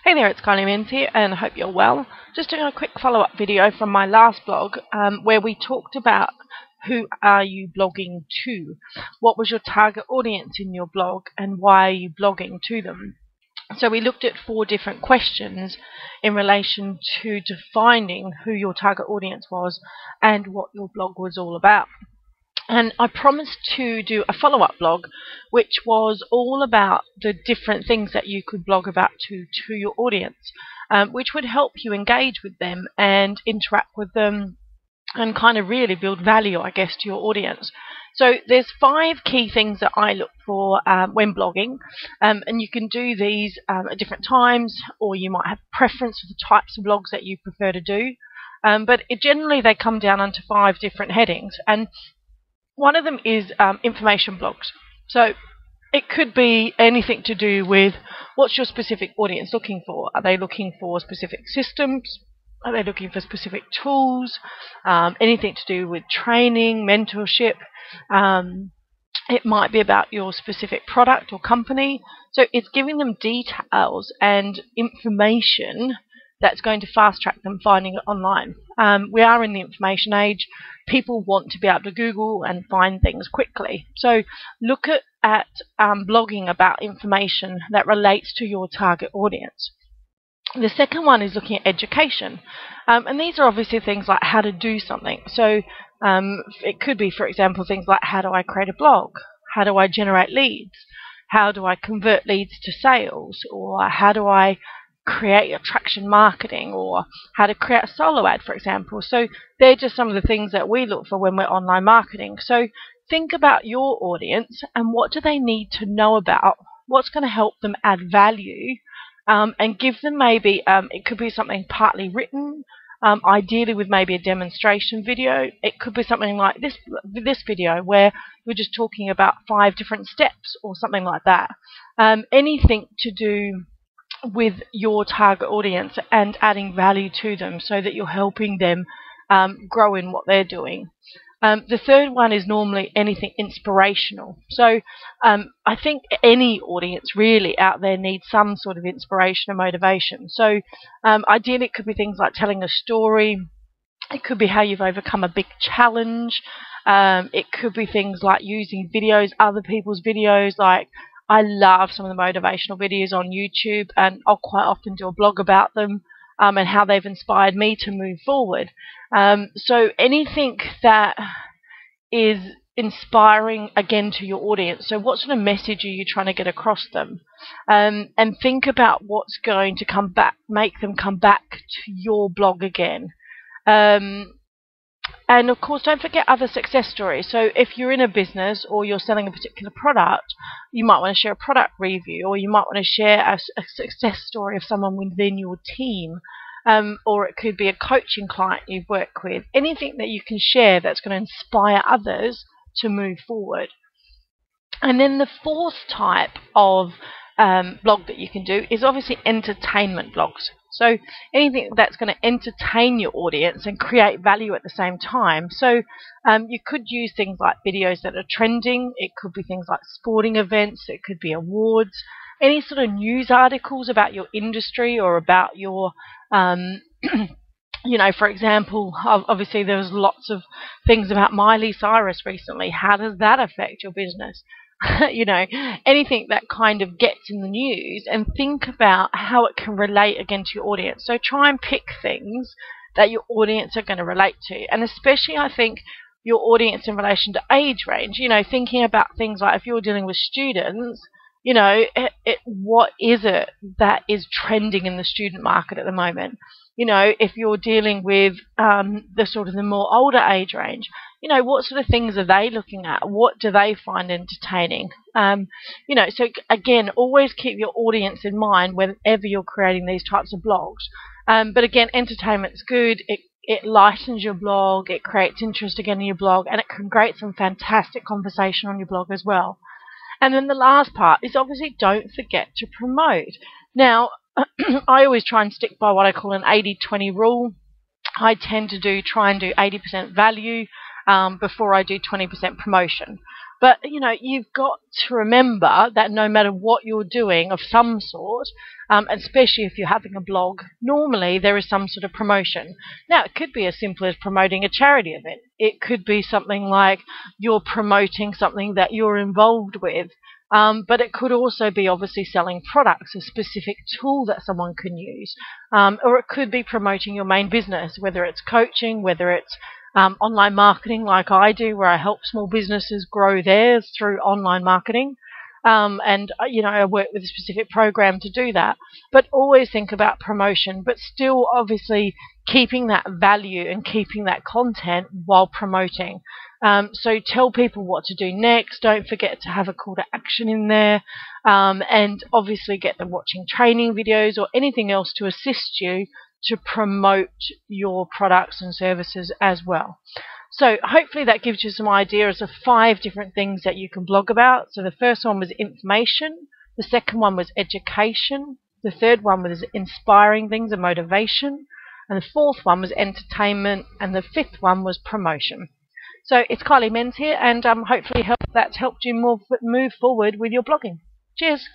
Hey there, it's Kylie here, and I hope you're well. Just doing a quick follow-up video from my last blog where we talked about who are you blogging to? What was your target audience in your blog, and why are you blogging to them? So we looked at 4 different questions in relation to defining who your target audience was and what your blog was all about. And I promised to do a follow-up blog which was all about the different things that you could blog about to your audience, which would help you engage with them and interact with them and kind of really build value, I guess, to your audience. So there's 5 key things that I look for when blogging, and you can do these at different times, or you might have preference for the types of blogs that you prefer to do, but generally they come down onto 5 different headings. And one of them is information blogs. So it could be anything to do with what's your specific audience looking for. Are they looking for specific systems? Are they looking for specific tools? Anything to do with training, mentorship. It might be about your specific product or company. So it's giving them details and information that's going to fast track them finding it online. We are in the information age. People want to be able to Google and find things quickly. So look at blogging about information that relates to your target audience. The second one is looking at education. And these are obviously things like how to do something. So it could be, for example, things like how do I create a blog? How do I generate leads? How do I convert leads to sales? Or how do I create attraction marketing, or how to create a solo ad, for example. So they're just some of the things that we look for when we're online marketing. So think about your audience and what do they need to know about, what's going to help them add value, and give them maybe, it could be something partly written, ideally with maybe a demonstration video. It could be something like this video where we're just talking about 5 different steps or something like that. Anything to do with your target audience and adding value to them so that you're helping them grow in what they're doing. The third one is normally anything inspirational. So I think any audience really out there needs some sort of inspiration and motivation. So ideally it could be things like telling a story. It could be how you've overcome a big challenge. It could be things like using videos, other people's videos. Like, I love some of the motivational videos on YouTube, and I'll quite often do a blog about them and how they've inspired me to move forward. So anything that is inspiring, again, to your audience. So what sort of message are you trying to get across them? And think about what's going to come back, make them come back to your blog again. And of course, don't forget other success stories. So if you're in a business or you're selling a particular product, you might want to share a product review, or you might want to share a success story of someone within your team, or it could be a coaching client you've worked with. Anything that you can share that's going to inspire others to move forward. And then the 4th type of blog that you can do is obviously entertainment blogs. So anything that's going to entertain your audience and create value at the same time. So you could use things like videos that are trending. It could be things like sporting events. It could be awards. Any sort of news articles about your industry or about your, you know, for example, obviously there was lots of things about Miley Cyrus recently. How does that affect your business? You know, anything that kind of gets in the news, and think about how it can relate again to your audience. So try and pick things that your audience are going to relate to, and especially I think your audience in relation to age range. You know, thinking about things like if you're dealing with students, you know, what is it that is trending in the student market at the moment? You know, if you're dealing with the more older age range, you know, what sort of things are they looking at? What do they find entertaining? You know, so again, always keep your audience in mind whenever you're creating these types of blogs. But again, entertainment's good. It lightens your blog. It creates interest again in your blog, and it can create some fantastic conversation on your blog as well. And then the last part is obviously don't forget to promote. Now, I always try and stick by what I call an 80-20 rule. I tend to try and do 80% value before I do 20% promotion. But, you've got to remember that no matter what you're doing of some sort, especially if you're having a blog, normally there is some sort of promotion. Now, it could be as simple as promoting a charity event. It could be something like you're promoting something that you're involved with. But it could also be obviously selling products, a specific tool that someone can use. Or it could be promoting your main business, whether it's coaching, whether it's online marketing like I do, where I help small businesses grow theirs through online marketing. I work with a specific program to do that. But always think about promotion, but still obviously keeping that value and keeping that content while promoting. So tell people what to do next. Don't forget to have a call to action in there. And obviously get them watching training videos or anything else to assist you to promote your products and services as well. So hopefully that gives you some ideas of 5 different things that you can blog about. So the first one was information, the second one was education, the third one was inspiring things and motivation, and the fourth one was entertainment, and the fifth one was promotion. So it's Kylie Menz here, and hopefully that's helped you move forward with your blogging. Cheers.